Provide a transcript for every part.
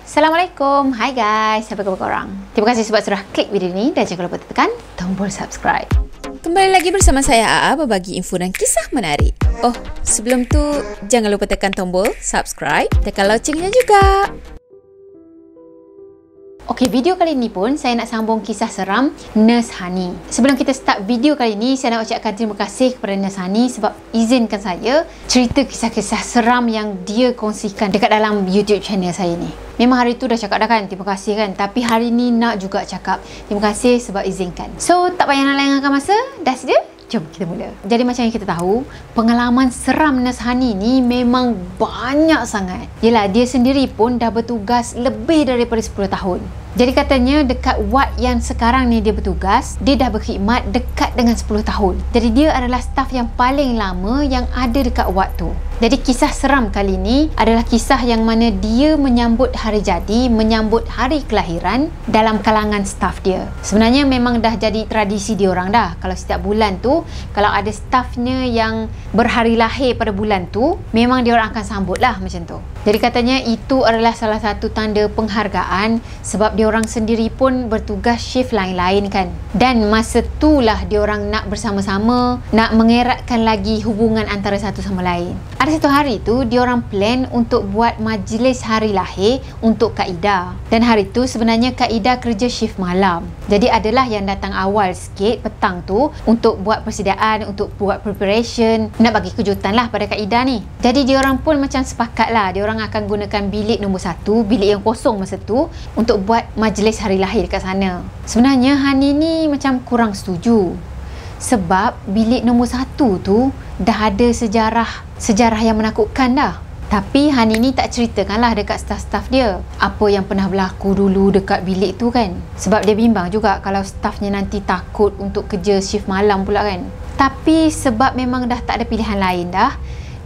Assalamualaikum, hai guys, apa khabar korang? Terima kasih sebab sudah klik video ni dan jangan lupa tekan tombol subscribe. Kembali lagi bersama saya AA berbagi info dan kisah menarik. Oh, sebelum tu jangan lupa tekan tombol subscribe, tekan loncengnya juga. Okey, video kali ni pun saya nak sambung kisah seram Nurse Hani. Sebelum kita start video kali ni, saya nak ucapkan terima kasih kepada Nurse Hani sebab izinkan saya cerita kisah-kisah seram yang dia kongsikan dekat dalam YouTube channel saya ni. Memang hari tu dah cakap dah kan, terima kasih kan. Tapi hari ni nak juga cakap terima kasih sebab izinkan. So, tak payah nak lengahkan masa, dah sedia? Jom kita mula. Jadi macam yang kita tahu, pengalaman seram Nurse Hani ni memang banyak sangat. Yelah, dia sendiri pun dah bertugas lebih daripada 10 tahun. Jadi katanya dekat ward yang sekarang ni dia bertugas, dia dah berkhidmat dekat dengan 10 tahun. Jadi dia adalah staf yang paling lama yang ada dekat ward tu. Jadi kisah seram kali ni adalah kisah yang mana dia menyambut hari jadi, menyambut hari kelahiran dalam kalangan staf dia. Sebenarnya memang dah jadi tradisi dia orang dah. Kalau setiap bulan tu, kalau ada stafnya yang berhari lahir pada bulan tu, memang dia orang akan sambut lah macam tu. Jadi katanya itu adalah salah satu tanda penghargaan sebab dia orang sendiri pun bertugas shift lain-lain kan. Dan masa itulah dia orang nak bersama-sama, nak mengeratkan lagi hubungan antara satu sama lain. Ada satu hari tu dia orang plan untuk buat majlis hari lahir untuk Kak Ida. Dan hari tu sebenarnya Kak Ida kerja shift malam. Jadi adalah yang datang awal sikit petang tu untuk buat persediaan, untuk buat preparation, nak bagi kejutan lah pada Kak Ida ni. Jadi dia orang pun macam sepakat lah, dia orang akan gunakan bilik nombor 1, bilik yang kosong masa tu, untuk buat majlis hari lahir dekat sana. Sebenarnya Hani ni macam kurang setuju sebab bilik nombor 1 tu dah ada sejarah yang menakutkan dah. Tapi Hani ni tak ceritakan lah dekat staf-staf dia apa yang pernah berlaku dulu dekat bilik tu kan. Sebab dia bimbang juga kalau stafnya nanti takut untuk kerja shift malam pula kan. Tapi sebab memang dah tak ada pilihan lain dah,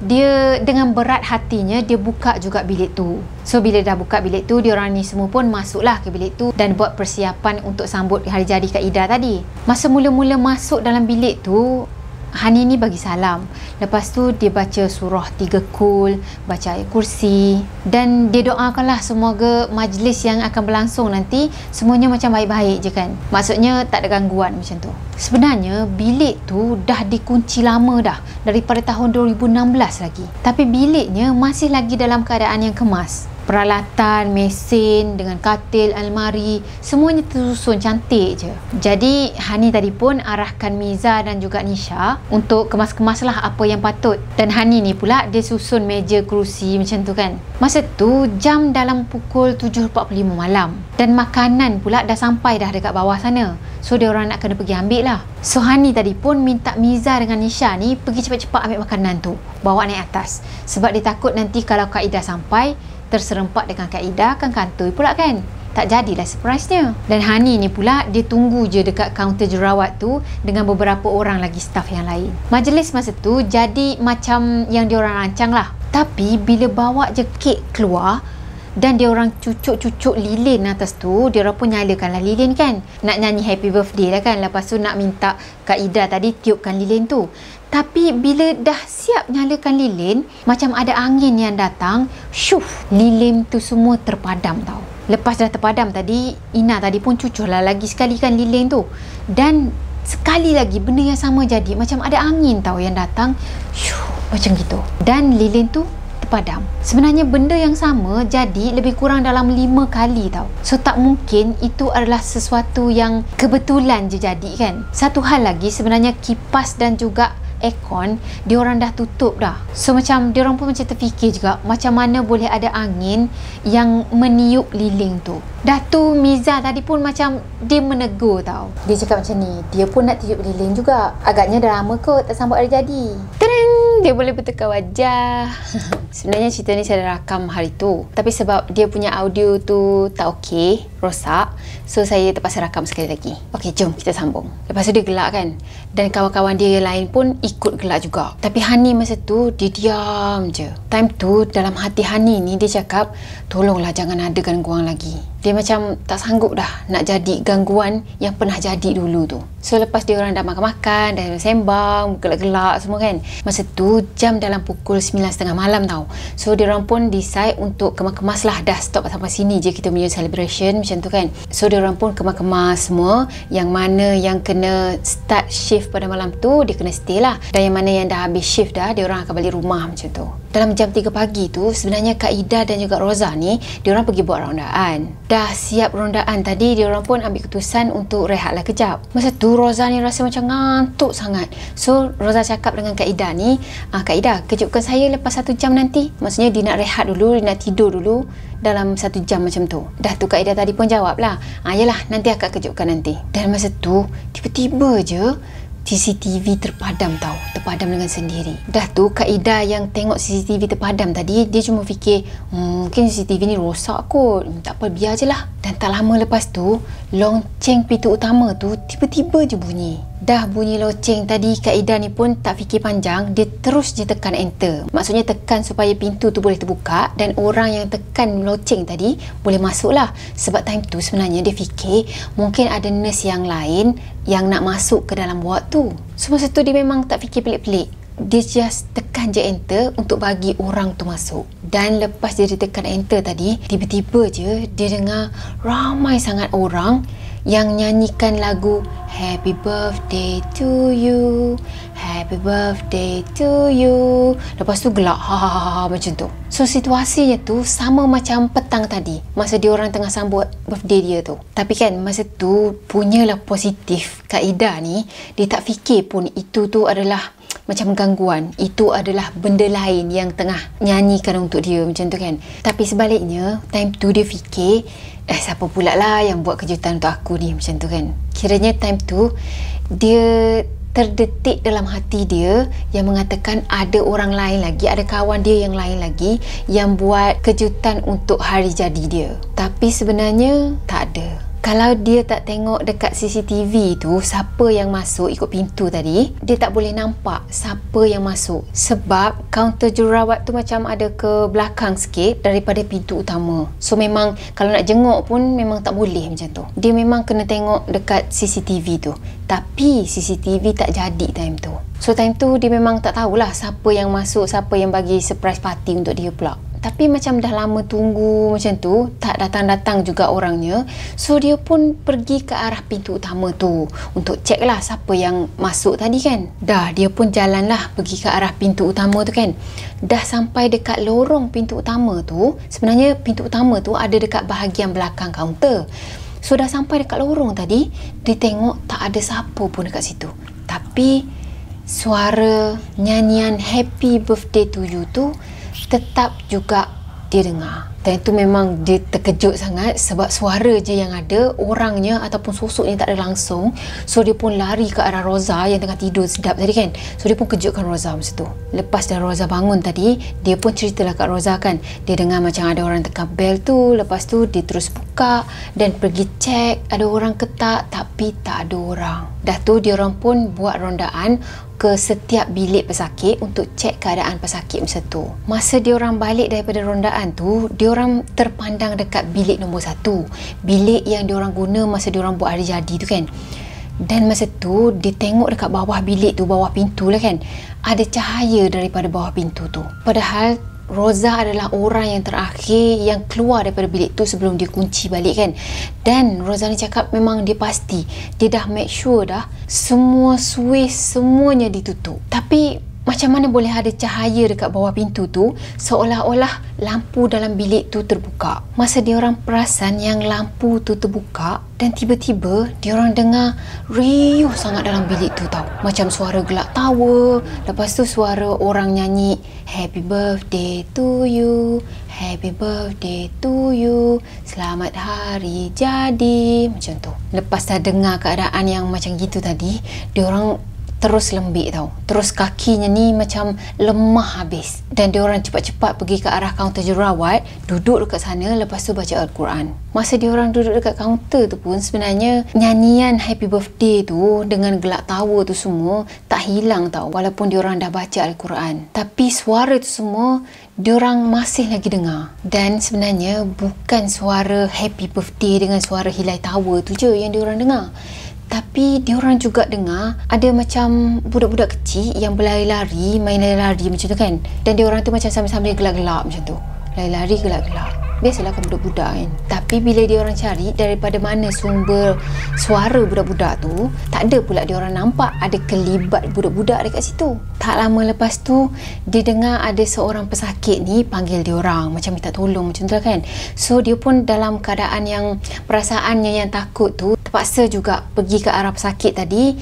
dia dengan berat hatinya dia buka juga bilik tu. So bila dah buka bilik tu, diorang ni semua pun masuklah ke bilik tu dan buat persiapan untuk sambut hari jadi Kak Ida tadi. Masa mula-mula masuk dalam bilik tu, Hani ni bagi salam. Lepas tu dia baca surah 3 Qul, baca ayat kursi, dan dia doakanlah semoga majlis yang akan berlangsung nanti semuanya macam baik-baik je kan. Maksudnya tak ada gangguan macam tu. Sebenarnya bilik tu dah dikunci lama dah, daripada tahun 2016 lagi. Tapi biliknya masih lagi dalam keadaan yang kemas. Peralatan, mesin dengan katil, almari, semuanya tersusun cantik je. Jadi Hani tadi pun arahkan Miza dan juga Nisha untuk kemas-kemaslah apa yang patut. Dan Hani ni pula dia susun meja, kerusi macam tu kan. Masa tu jam dalam pukul 7.45 malam. Dan makanan pula dah sampai dah dekat bawah sana. So dia orang nak kena pergi ambil lah. So Hani tadi pun minta Miza dengan Nisha ni pergi cepat-cepat ambil makanan tu, bawa naik atas. Sebab dia takut nanti kalau Kak Ida sampai terserempak dengan Kak Ida akan kantoi pula kan. Tak jadilah surprise-nya. Dan Hani ni pula dia tunggu je dekat kaunter jerawat tu dengan beberapa orang lagi staf yang lain. Majlis masa tu jadi macam yang diorang rancang lah. Tapi bila bawa je kek keluar dan dia orang cucuk-cucuk lilin atas tu, dia orang pun nyalakanlah lilin kan. Nak nyanyi happy birthday lah kan. Lepas tu nak minta Kak Ida tadi tiupkan lilin tu. Tapi bila dah siap nyalakan lilin, macam ada angin yang datang, syuf, lilin tu semua terpadam tau. Lepas dah terpadam tadi, Ina tadi pun cucuhlah lagi sekali kan lilin tu. Dan sekali lagi benda yang sama jadi, macam ada angin tau yang datang, syuf, macam gitu. Dan lilin tu padam. Sebenarnya benda yang sama jadi lebih kurang dalam 5 kali tau. So tak mungkin itu adalah sesuatu yang kebetulan je jadi kan. Satu hal lagi, sebenarnya kipas dan juga aircon diorang dah tutup dah. So macam diorang pun macam terfikir juga macam mana boleh ada angin yang meniup lilin tu. Dah tu Miza tadi pun macam dia menegur tau. Dia cakap macam ni, dia pun nak tiup lilin juga. Agaknya dah lama kot tak sambut hari jadi. Tadang! Dia boleh bertukar wajah. Sebenarnya cerita ni saya dah rakam hari tu, tapi sebab dia punya audio tu tak okey, rosak, so saya terpaksa rakam sekali lagi. Okey, jom kita sambung. Lepas tu dia gelak kan, dan kawan-kawan dia yang lain pun ikut gelak juga. Tapi Hani masa tu dia diam je. Time tu dalam hati Hani ni dia cakap, tolonglah jangan ada gangguan lagi. Dia macam tak sanggup dah nak jadi gangguan yang pernah jadi dulu tu. So lepas dia orang dah makan-makan, dah sembang, gelak-gelak semua kan, masa tu jam dalam pukul 9.30 malam tau. So dia orang pun decide untuk kemas-kemas lah, dah stop sampai sini je kita punya celebration macam tu kan. So dia orang pun kemas-kemas semua. Yang mana yang kena start shift pada malam tu, dia kena stay lah, dan yang mana yang dah habis shift dah, dia orang akan balik rumah macam tu. Dalam jam 3 pagi tu sebenarnya Kak Ida dan juga Roza ni, dia orang pergi buat rondaan. Dah siap rondaan tadi, dia orang pun ambil keputusan untuk rehatlah kejap. Masa tu Roza ni rasa macam ngantuk sangat. So Roza cakap dengan Kak Ida ni, Kak Ida, kejutkan saya lepas 1 jam nanti. Maksudnya dia nak rehat dulu, dia nak tidur dulu dalam 1 jam macam tu. Dah tu Kak Ida tadi pun jawab lah, yelah nanti akak kejutkan nanti. Dan masa tu tiba-tiba je CCTV terpadam tau, terpadam dengan sendiri. Dah tu Kak Ida yang tengok CCTV terpadam tadi, dia cuma fikir mungkin CCTV ni rosak kot, tak apa, biar je lah. Dan tak lama lepas tu lonceng pintu utama tu tiba-tiba je bunyi. Dah bunyi loceng tadi, Kak Ida ni pun tak fikir panjang, dia terus je tekan enter. Maksudnya tekan supaya pintu tu boleh terbuka dan orang yang tekan loceng tadi boleh masuk lah. Sebab time tu sebenarnya dia fikir mungkin ada nurse yang lain yang nak masuk ke dalam ward tu. So masa tu dia memang tak fikir pelik-pelik, dia just tekan je enter untuk bagi orang tu masuk. Dan lepas dia tekan enter tadi, tiba-tiba je dia dengar ramai sangat orang yang nyanyikan lagu Happy Birthday to you, Happy Birthday to you. Lepas tu gelak macam tu. So situasinya tu sama macam petang tadi, masa dia orang tengah sambut birthday dia tu. Tapi kan masa tu punyalah positif Kak Ida ni, dia tak fikir pun itu tu adalah macam gangguan, itu adalah benda lain yang tengah nyanyikan untuk dia macam tu kan. Tapi sebaliknya time tu dia fikir, siapa pula lah yang buat kejutan untuk aku ni macam tu kan. Kiranya time tu dia terdetik dalam hati dia yang mengatakan ada orang lain lagi, ada kawan dia yang lain lagi yang buat kejutan untuk hari jadi dia. Tapi sebenarnya tak ada. Kalau dia tak tengok dekat CCTV tu siapa yang masuk ikut pintu tadi, dia tak boleh nampak siapa yang masuk. Sebab kaunter jururawat tu macam ada ke belakang sikit daripada pintu utama. So memang kalau nak jenguk pun memang tak boleh macam tu. Dia memang kena tengok dekat CCTV tu. Tapi CCTV tak jadi time tu. So time tu dia memang tak tahulah siapa yang masuk, siapa yang bagi surprise party untuk dia pula. Tapi macam dah lama tunggu macam tu, tak datang-datang juga orangnya. So dia pun pergi ke arah pintu utama tu untuk cek lah siapa yang masuk tadi kan. Dah dia pun jalan lah pergi ke arah pintu utama tu kan. Dah sampai dekat lorong pintu utama tu, sebenarnya pintu utama tu ada dekat bahagian belakang kaunter. So dah sampai dekat lorong tadi, dia tengok tak ada siapa pun dekat situ. Tapi suara nyanyian Happy Birthday to you tu tetap juga dia dengar. Dan itu memang dia terkejut sangat sebab suara je yang ada, orangnya ataupun sosoknya tak ada langsung. So dia pun lari ke arah Roza yang tengah tidur sedap tadi kan. So dia pun kejutkan Roza masa tu. Lepas dah Roza bangun tadi, dia pun ceritalah kat Roza kan, dia dengar macam ada orang tekan bel tu. Lepas tu dia terus buka dan pergi cek ada orang ke tak, tapi tak ada orang. Dah tu dia orang pun buat rondaan ke setiap bilik pesakit untuk cek keadaan pesakit masa tu. Masa dia orang balik daripada rondaan tu, dia orang terpandang dekat bilik nombor 1, bilik yang dia orang guna masa dia orang buat hari jadi tu kan. Dan masa tu dia tengok dekat bawah bilik tu, bawah pintu lah kan, ada cahaya daripada bawah pintu tu. Padahal Roza adalah orang yang terakhir yang keluar daripada bilik tu sebelum dia kunci balik kan. Dan Roza ni cakap memang dia pasti, dia dah make sure dah semua switch semuanya ditutup. Tapi macam mana boleh ada cahaya dekat bawah pintu tu, seolah-olah lampu dalam bilik tu terbuka. Masa dia orang perasan yang lampu tu terbuka, dan tiba-tiba dia orang dengar riuh sangat dalam bilik tu tau. Macam suara gelak tawa, lepas tu suara orang nyanyi Happy Birthday to you, Happy Birthday to you, selamat hari jadi, macam tu. Lepas dah dengar keadaan yang macam gitu tadi, dia orang terus lembik tau. Terus kakinya ni macam lemah habis. Dan dia orang cepat-cepat pergi ke arah kaunter jururawat, duduk dekat sana, lepas tu baca Al-Quran. Masa dia orang duduk dekat kaunter tu pun sebenarnya nyanyian Happy Birthday tu dengan gelak tawa tu semua tak tak hilang tau, walaupun diorang dah baca Al-Quran. Tapi suara tu semua diorang masih lagi dengar. Dan sebenarnya bukan suara happy birthday dengan suara Hilai Tower tu je yang diorang dengar. Tapi diorang juga dengar ada macam budak-budak kecil yang berlari-lari, main lari-lari macam tu kan. Dan diorang tu macam sambil-sambil gelak-gelak macam tu. Lari-lari gelak-gelak. Biasalah kan budak-budak kan. Tapi bila diorang cari daripada mana sumber suara budak-budak tu, tak ada pula diorang nampak ada kelibat budak-budak dekat situ. Tak lama lepas tu, dia dengar ada seorang pesakit ni panggil diorang, macam minta tolong macam tu lah kan. So dia pun dalam keadaan yang perasaannya yang takut tu, terpaksa juga pergi ke arah pesakit tadi.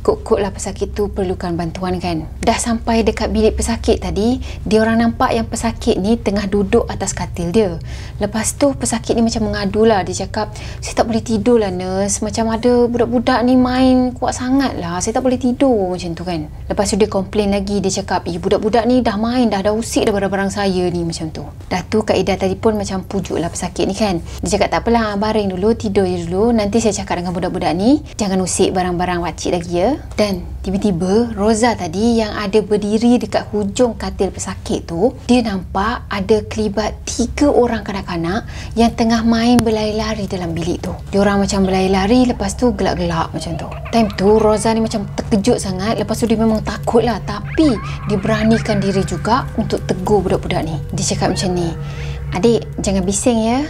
Kok-kok lah pesakit tu perlukan bantuan kan. Dah sampai dekat bilik pesakit tadi, dia orang nampak yang pesakit ni tengah duduk atas katil dia. Lepas tu pesakit ni macam mengadu lah. Dia cakap, saya tak boleh tidur lah nurse. Macam ada budak-budak ni main kuat sangat lah. Saya tak boleh tidur macam tu kan. Lepas tu dia komplain lagi. Dia cakap, budak-budak ni dah main, dah usik dah barang-barang saya ni macam tu. Dah tu Kak Ida tadi pun macam pujuk lah pesakit ni kan. Dia cakap, tak apalah, baring dulu, tidur je dulu. Nanti saya cakap dengan budak-budak ni, jangan usik barang-barang pakcik lagi ya. Dan tiba-tiba Roza tadi yang ada berdiri dekat hujung katil pesakit tu, dia nampak ada kelibat 3 orang kanak-kanak yang tengah main berlari-lari dalam bilik tu. Diorang macam berlari-lari, lepas tu gelak-gelak macam tu. Time tu Roza ni macam terkejut sangat. Lepas tu dia memang takut lah, tapi dia beranikan diri juga untuk tegur budak-budak ni. Dia cakap macam ni, adik jangan bising ya,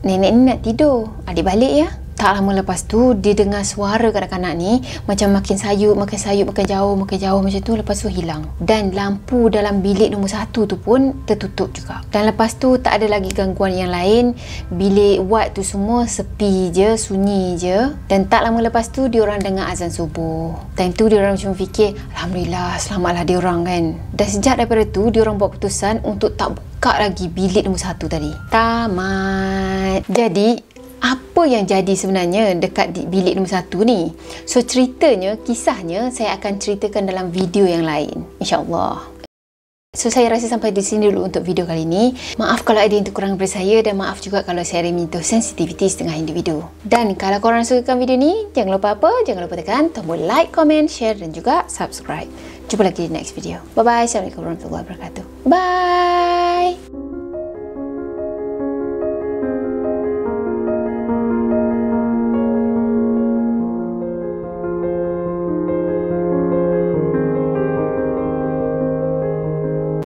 nenek ni nak tidur, adik balik ya. Tak lama lepas tu, dia dengar suara kanak-kanak ni macam makin sayup, makin jauh macam tu. Lepas tu hilang. Dan lampu dalam bilik nombor 1 tu pun tertutup juga. Dan lepas tu tak ada lagi gangguan yang lain. Bilik ward tu semua sepi je, sunyi je. Dan tak lama lepas tu, diorang dengar azan subuh. Time tu diorang macam fikir, Alhamdulillah, selamatlah diorang kan. Dan sejak daripada tu, diorang buat keputusan untuk tak buka lagi bilik nombor 1 tadi. Tamat. Jadi apa yang jadi sebenarnya dekat di bilik nombor 1 ni? So ceritanya, kisahnya saya akan ceritakan dalam video yang lain, insyaAllah. So saya rasa sampai di sini dulu untuk video kali ini. Maaf kalau ada yang terkurang daripada saya, dan maaf juga kalau saya ada menyentuh sensitiviti setengah individu. Dan kalau korang sukakan video ni, jangan lupa jangan lupa tekan tombol like, comment, share dan juga subscribe. Jumpa lagi di next video. Bye bye. Assalamualaikum warahmatullahi wabarakatuh. Bye.